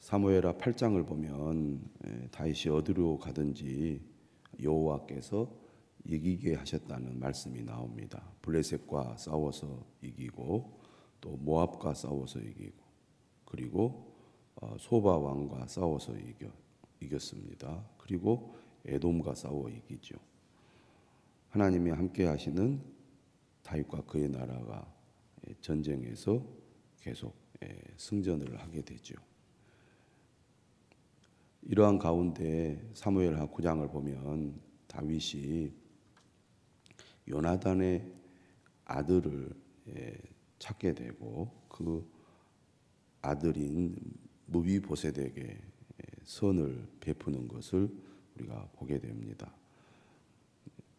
사무엘하 8장을 보면 다윗이 어디로 가든지 여호와께서 이기게 하셨다는 말씀이 나옵니다. 블레셋과 싸워서 이기고 또 모압과 싸워서 이기고 그리고 소바 왕과 싸워서 이겼습니다. 그리고 에돔과 싸워 이기죠. 하나님이 함께 하시는 다윗과 그의 나라가 전쟁에서 계속 승전을 하게 되죠. 이러한 가운데 사무엘하 9장을 보면 다윗이 요나단의 아들을 찾게 되고 그 아들인 무비보셋에게 선을 베푸는 것을 우리가 보게 됩니다.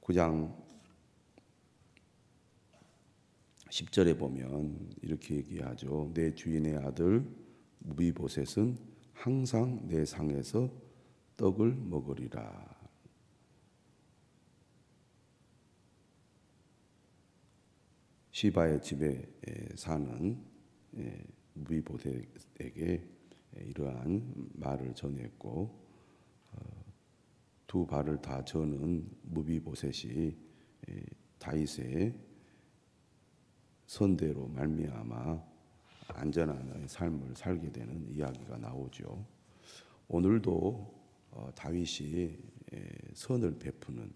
9장 10절에 보면 이렇게 얘기하죠. 내 주인의 아들 무비보셋은 항상 내 상에서 떡을 먹으리라. 시바의 집에 사는 무비보셋에게 이러한 말을 전했고 두 발을 다 저는 무비보셋이 다윗의 선대로 말미암아 안전한 삶을 살게 되는 이야기가 나오죠. 오늘도 다윗이 선을 베푸는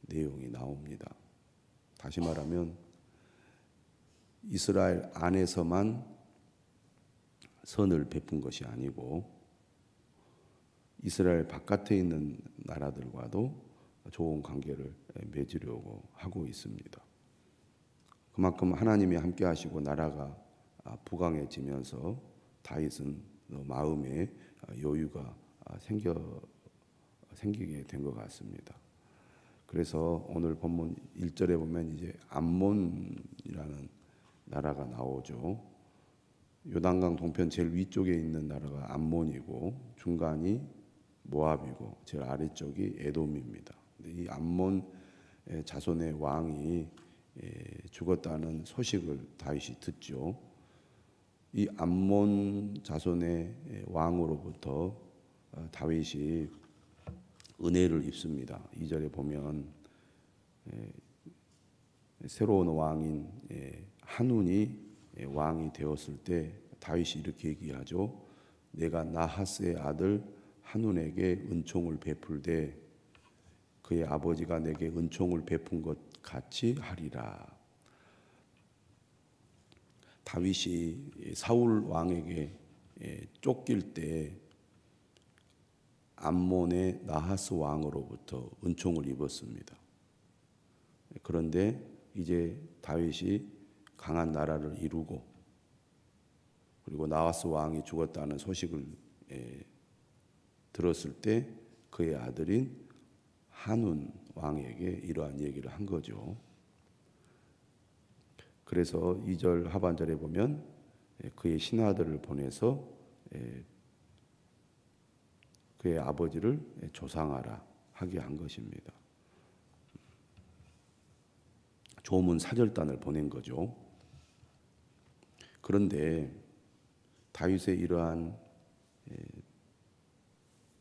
내용이 나옵니다. 다시 말하면 이스라엘 안에서만 선을 베푼 것이 아니고 이스라엘 바깥에 있는 나라들과도 좋은 관계를 맺으려고 하고 있습니다. 그만큼 하나님이 함께 하시고 나라가 부강해지면서 다윗은 마음에 여유가 생기게 된 것 같습니다. 그래서 오늘 본문 1절에 보면 이제 암몬이라는 나라가 나오죠. 요단강 동편 제일 위쪽에 있는 나라가 암몬이고 중간이 모압이고 제일 아래쪽이 에돔입니다. 이 암몬 자손의 왕이 죽었다는 소식을 다윗이 듣죠. 이 암몬 자손의 왕으로부터 다윗이 은혜를 입습니다. 2절에 보면 새로운 왕인 한운이 왕이 되었을 때 다윗이 이렇게 얘기하죠. 내가 나하스의 아들 한운에게 은총을 베풀되 그의 아버지가 내게 은총을 베푼 것 같이 하리라. 다윗이 사울 왕에게 쫓길 때 암몬의 나하스 왕으로부터 은총을 입었습니다. 그런데 이제 다윗이 강한 나라를 이루고 그리고 나하스 왕이 죽었다는 소식을 들었을 때 그의 아들인 한운 왕에게 이러한 얘기를 한 거죠. 그래서 2절 하반절에 보면 그의 신하들을 보내서 그의 아버지를 조상하라 하게 한 것입니다. 조문 사절단을 보낸 거죠. 그런데 다윗의 이러한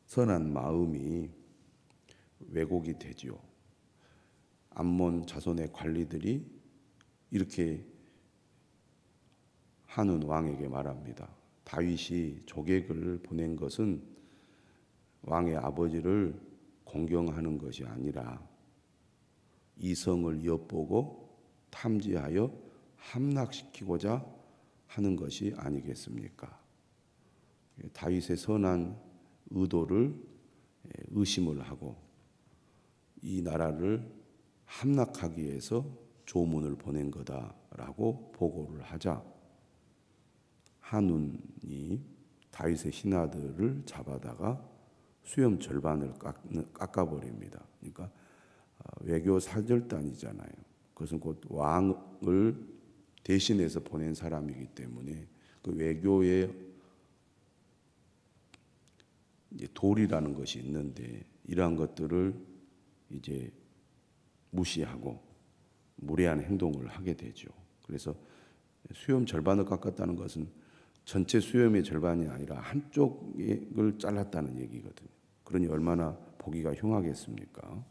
선한 마음이 왜곡이 되죠. 암몬 자손의 관리들이 이렇게 한운 왕에게 말합니다. 다윗이 조객을 보낸 것은 왕의 아버지를 공경하는 것이 아니라 이 성을 엿보고 탐지하여 함락시키고자 하는 것이 아니겠습니까? 다윗의 선한 의도를 의심을 하고 이 나라를 함락하기 위해서 조문을 보낸 거다라고 보고를 하자 한운이 다윗의 신하들을 잡아다가 수염 절반을 깎아버립니다. 그러니까 외교 사절단이잖아요. 그것은 곧 왕을 대신해서 보낸 사람이기 때문에 그 외교의 이제 도리라는 것이 있는데 이러한 것들을 이제 무시하고 무례한 행동을 하게 되죠. 그래서 수염 절반을 깎았다는 것은 전체 수염의 절반이 아니라 한쪽을 잘랐다는 얘기거든요. 그러니 얼마나 보기가 흉하겠습니까?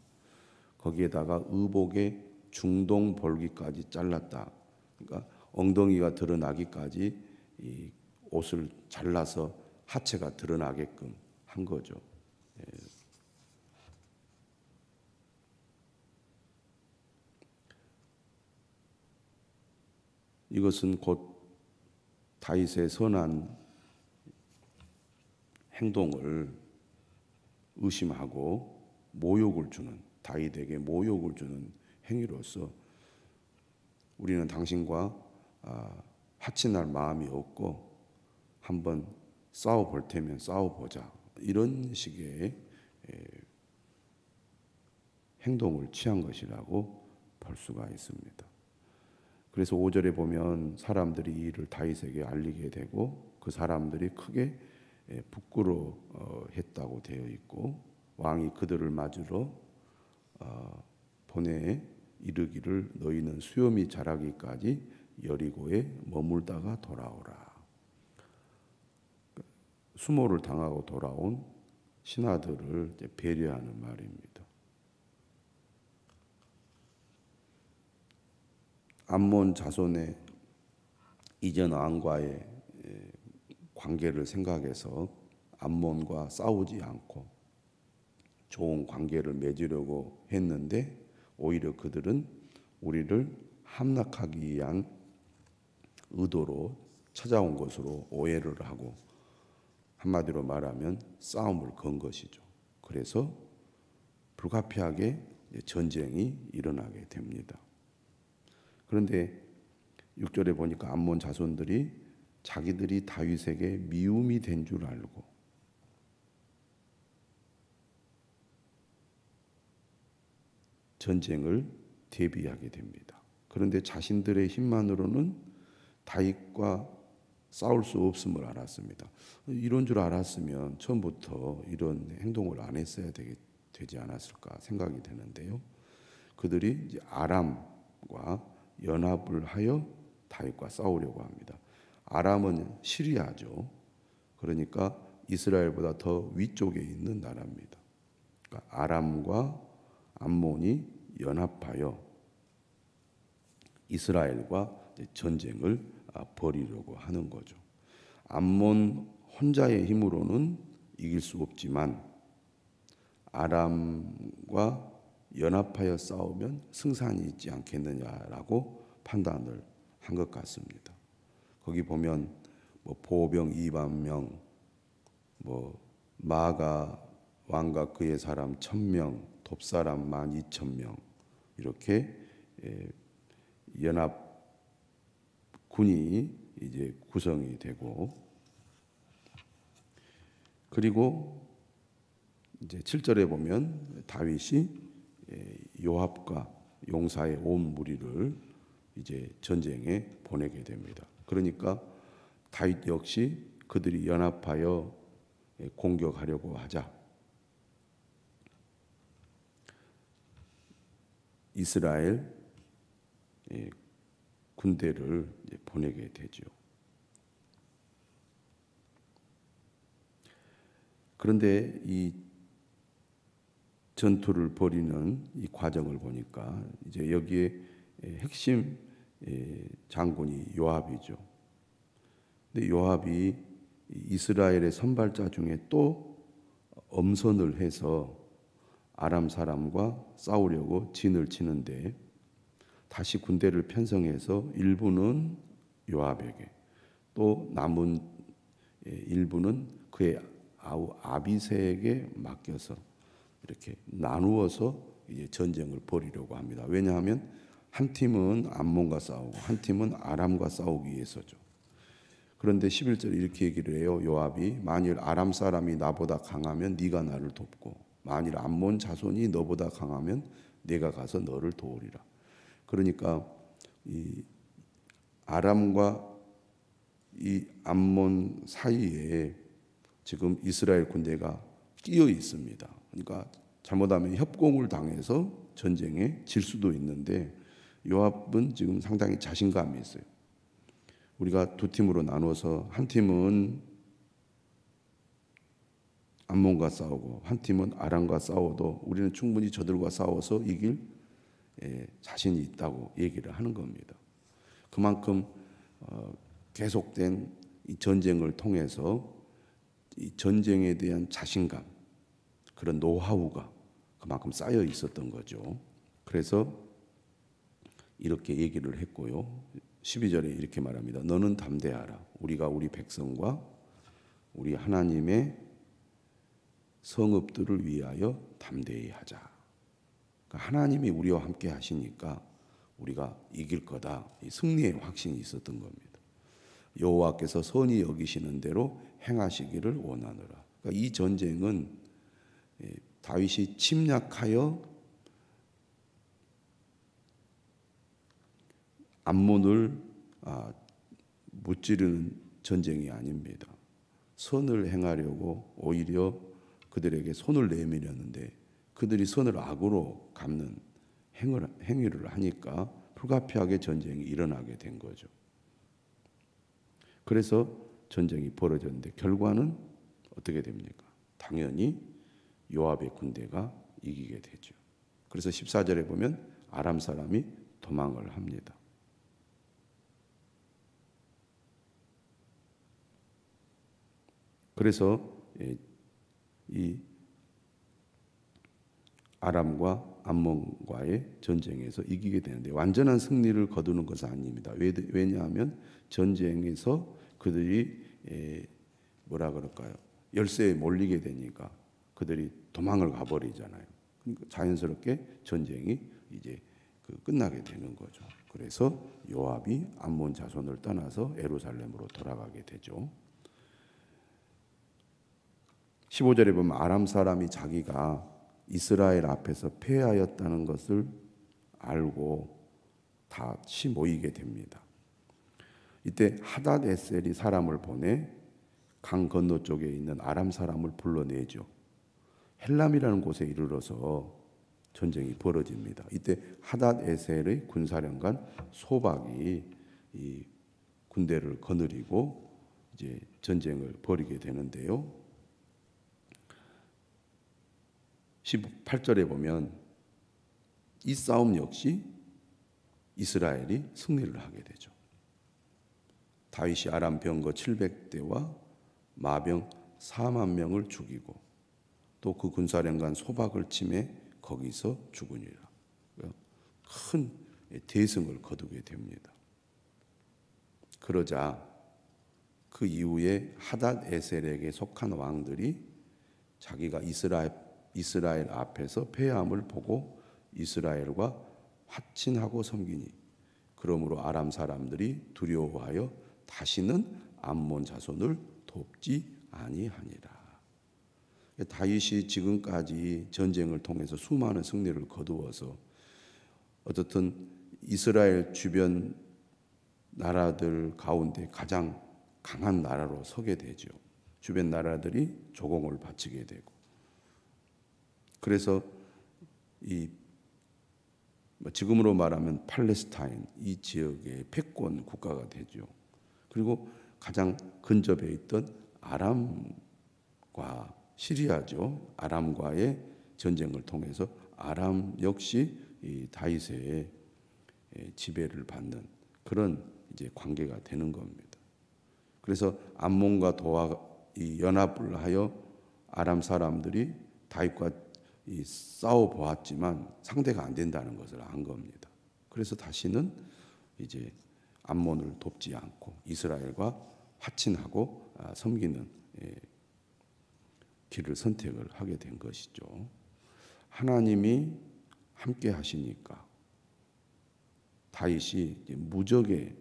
거기에다가 의복의 중동 볼기까지 잘랐다. 그러니까 엉덩이가 드러나기까지 이 옷을 잘라서 하체가 드러나게끔 한 거죠. 예. 이것은 곧 다윗의 선한 행동을 의심하고 모욕을 주는, 다윗에게 모욕을 주는 행위로서 우리는 당신과 화친할 마음이 없고 한번 싸워볼 테면 싸워보자, 이런 식의 행동을 취한 것이라고 볼 수가 있습니다. 그래서 5절에 보면 사람들이 이 일을 다윗에게 알리게 되고 그 사람들이 크게 부끄러워했다고 되어 있고, 왕이 그들을 맞으러 보내 이르기를 너희는 수염이 자라기까지 여리고에 머물다가 돌아오라. 수모를 당하고 돌아온 신하들을 배려하는 말입니다. 암몬 자손의 이전 왕과의 관계를 생각해서 암몬과 싸우지 않고 좋은 관계를 맺으려고 했는데 오히려 그들은 우리를 함락하기 위한 의도로 찾아온 것으로 오해를 하고 한마디로 말하면 싸움을 건 것이죠. 그래서 불가피하게 전쟁이 일어나게 됩니다. 그런데 6절에 보니까 암몬 자손들이 자기들이 다윗에게 미움이 된 줄 알고 전쟁을 대비하게 됩니다. 그런데 자신들의 힘만으로는 다윗과 싸울 수 없음을 알았습니다. 이런 줄 알았으면 처음부터 이런 행동을 안 했어야 되지 않았을까 생각이 되는데요. 그들이 이제 아람과 연합을 하여 다윗과 싸우려고 합니다. 아람은 시리아죠. 그러니까 이스라엘보다 더 위쪽에 있는 나라입니다. 그러니까 아람과 암몬이 연합하여 이스라엘과 전쟁을 벌이려고 하는 거죠. 암몬 혼자의 힘으로는 이길 수 없지만 아람과 연합하여 싸우면 승산이 있지 않겠느냐라고 판단을 한 것 같습니다. 거기 보면 보병 2만 명, 마가 왕과 그의 사람 1,000명, 돕사람 12,000명 이렇게 연합 군이 이제 구성이 되고, 그리고 이제 7절에 보면 다윗이 요압과 용사의 온 무리를 이제 전쟁에 보내게 됩니다. 그러니까 다윗 역시 그들이 연합하여 공격하려고 하자 이스라엘 군대를 보내게 되죠. 그런데 이 전투를 벌이는 이 과정을 보니까 이제 여기에 핵심 장군이 요압이죠. 근데 요압이 이스라엘의 선발자 중에 또 엄선을 해서 아람 사람과 싸우려고 진을 치는데 다시 군대를 편성해서 일부는 요압에게, 또 남은 일부는 그의 아우 아비새에게 맡겨서 이렇게 나누어서 이제 전쟁을 벌이려고 합니다. 왜냐하면 한 팀은 암몬과 싸우고 한 팀은 아람과 싸우기 위해서죠. 그런데 11절 이렇게 얘기를 해요. 요압이 만일 아람 사람이 나보다 강하면 네가 나를 돕고 만일 암몬 자손이 너보다 강하면 내가 가서 너를 도우리라. 그러니까 이 아람과 이 암몬 사이에 지금 이스라엘 군대가 끼어 있습니다. 그러니까 잘못하면 협공을 당해서 전쟁에 질 수도 있는데 요압은 지금 상당히 자신감이 있어요. 우리가 두 팀으로 나눠서 한 팀은 암몬과 싸우고 한 팀은 아람과 싸워도 우리는 충분히 저들과 싸워서 이길 자신이 있다고 얘기를 하는 겁니다. 그만큼 계속된 이 전쟁을 통해서 이 전쟁에 대한 자신감, 그런 노하우가 그만큼 쌓여 있었던 거죠. 그래서 이렇게 얘기를 했고요. 12절에 이렇게 말합니다. 너는 담대하라. 우리가 우리 백성과 우리 하나님의 성읍들을 위하여 담대히 하자. 그러니까 하나님이 우리와 함께 하시니까 우리가 이길 거다. 이 승리의 확신이 있었던 겁니다. 여호와께서 선히 여기시는 대로 행하시기를 원하노라. 그러니까 이 전쟁은 다윗이 침략하여 암몬을 무찌르는 전쟁이 아닙니다. 선을 행하려고 오히려 그들에게 손을 내밀었는데 그들이 선을 악으로 갚는 행위를 하니까 불가피하게 전쟁이 일어나게 된 거죠. 그래서 전쟁이 벌어졌는데 결과는 어떻게 됩니까? 당연히 요압의 군대가 이기게 되죠. 그래서 14절에 보면 아람 사람이 도망을 합니다. 그래서 이 아람과 암몬과의 전쟁에서 이기게 되는데 완전한 승리를 거두는 것은 아닙니다. 왜냐하면 전쟁에서 그들이 뭐라 그럴까요? 열세에 몰리게 되니까 그들이 도망을 가버리잖아요. 그러니까 자연스럽게 전쟁이 이제 끝나게 되는 거죠. 그래서 요압이 암몬 자손을 떠나서 예루살렘으로 돌아가게 되죠. 15절에 보면 아람 사람이 자기가 이스라엘 앞에서 패하였다는 것을 알고 다시 모이게 됩니다. 이때 하닷에셀이 사람을 보내 강 건너쪽에 있는 아람 사람을 불러내죠. 헬람이라는 곳에 이르러서 전쟁이 벌어집니다. 이때 하닷에셀의 군사령관 소박이 이 군대를 거느리고 이제 전쟁을 벌이게 되는데요. 18절에 보면 이 싸움 역시 이스라엘이 승리를 하게 되죠. 다윗이 아람 병거 700대와 마병 4만 명을 죽이고 또 그 군사령관 소박을 침해 거기서 죽으니라. 큰 대승을 거두게 됩니다. 그러자 그 이후에 하닷에셀에게 속한 왕들이 자기가 이스라엘 앞에서 패함을 보고 이스라엘과 화친하고 섬기니 그러므로 아람 사람들이 두려워하여 다시는 암몬 자손을 돕지 아니하니라. 다윗이 지금까지 전쟁을 통해서 수많은 승리를 거두어서 어떻든 이스라엘 주변 나라들 가운데 가장 강한 나라로 서게 되죠. 주변 나라들이 조공을 바치게 되고 그래서 이 지금으로 말하면 팔레스타인 이 지역의 패권 국가가 되죠. 그리고 가장 근접해 있던 아람과 시리아죠. 아람과의 전쟁을 통해서 아람 역시 이 다윗의 지배를 받는 그런 이제 관계가 되는 겁니다. 그래서 암몬과 도와 이 연합을 하여 아람 사람들이 다윗과 싸워 보았지만 상대가 안 된다는 것을 안 겁니다. 그래서 다시는 이제 암몬을 돕지 않고 이스라엘과 화친하고 섬기는 길을 선택을 하게 된 것이죠. 하나님이 함께 하시니까 다윗이 무적의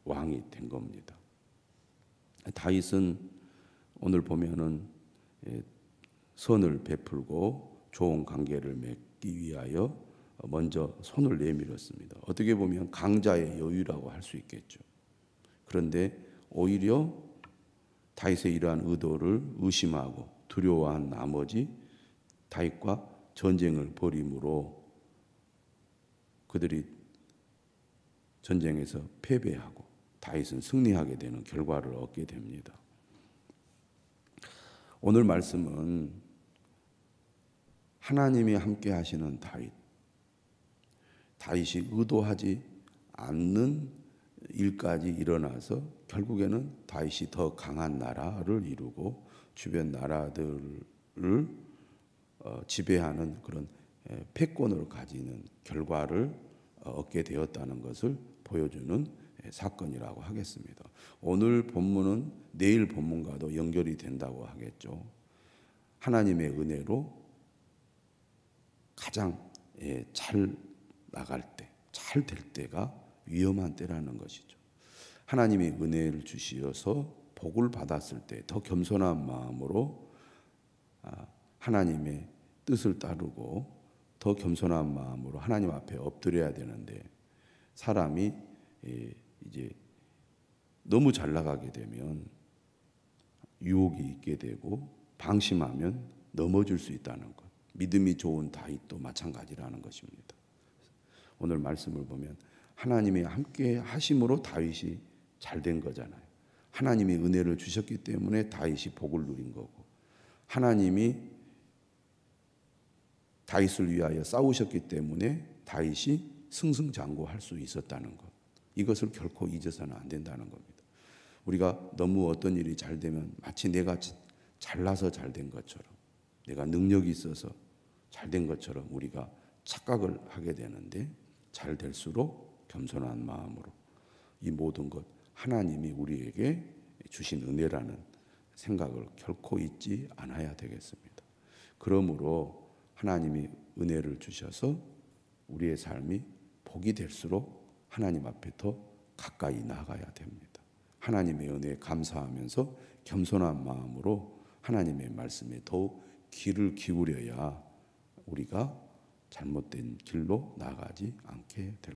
왕이 된 겁니다. 다윗은 오늘 보면은 선을 베풀고 좋은 관계를 맺기 위하여 먼저 손을 내밀었습니다. 어떻게 보면 강자의 여유라고 할 수 있겠죠. 그런데 오히려 다윗의 이러한 의도를 의심하고 두려워한 나머지 다윗과 전쟁을 벌임으로 그들이 전쟁에서 패배하고 다윗은 승리하게 되는 결과를 얻게 됩니다. 오늘 말씀은 하나님이 함께 하시는 다윗이 의도하지 않는 일까지 일어나서 결국에는 다윗이 더 강한 나라를 이루고 주변 나라들을 지배하는 그런 패권을 가지는 결과를 얻게 되었다는 것을 보여주는 사건이라고 하겠습니다. 오늘 본문은 내일 본문과도 연결이 된다고 하겠죠. 하나님의 은혜로 가장 잘 나갈 때, 잘 될 때가 위험한 때라는 것이죠. 하나님이 은혜를 주시어서 복을 받았을 때 더 겸손한 마음으로 하나님의 뜻을 따르고 더 겸손한 마음으로 하나님 앞에 엎드려야 되는데, 사람이 이제 너무 잘 나가게 되면 유혹이 있게 되고 방심하면 넘어질 수 있다는 것. 믿음이 좋은 다윗도 마찬가지라는 것입니다. 오늘 말씀을 보면 하나님이 함께 하심으로 다윗이 잘 된 거잖아요. 하나님이 은혜를 주셨기 때문에 다윗이 복을 누린 거고, 하나님이 다윗을 위하여 싸우셨기 때문에 다윗이 승승장구할 수 있었다는 것. 이것을 결코 잊어서는 안 된다는 겁니다. 우리가 너무 어떤 일이 잘 되면 마치 내가 잘나서 잘 된 것처럼, 내가 능력이 있어서 잘 된 것처럼 우리가 착각을 하게 되는데, 잘 될수록 겸손한 마음으로 이 모든 것, 하나님이 우리에게 주신 은혜라는 생각을 결코 잊지 않아야 되겠습니다. 그러므로 하나님이 은혜를 주셔서 우리의 삶이 복이 될수록 하나님 앞에 더 가까이 나가야 됩니다. 하나님의 은혜에 감사하면서 겸손한 마음으로 하나님의 말씀에 더욱 귀를 기울여야 우리가 잘못된 길로 나가지 않게 될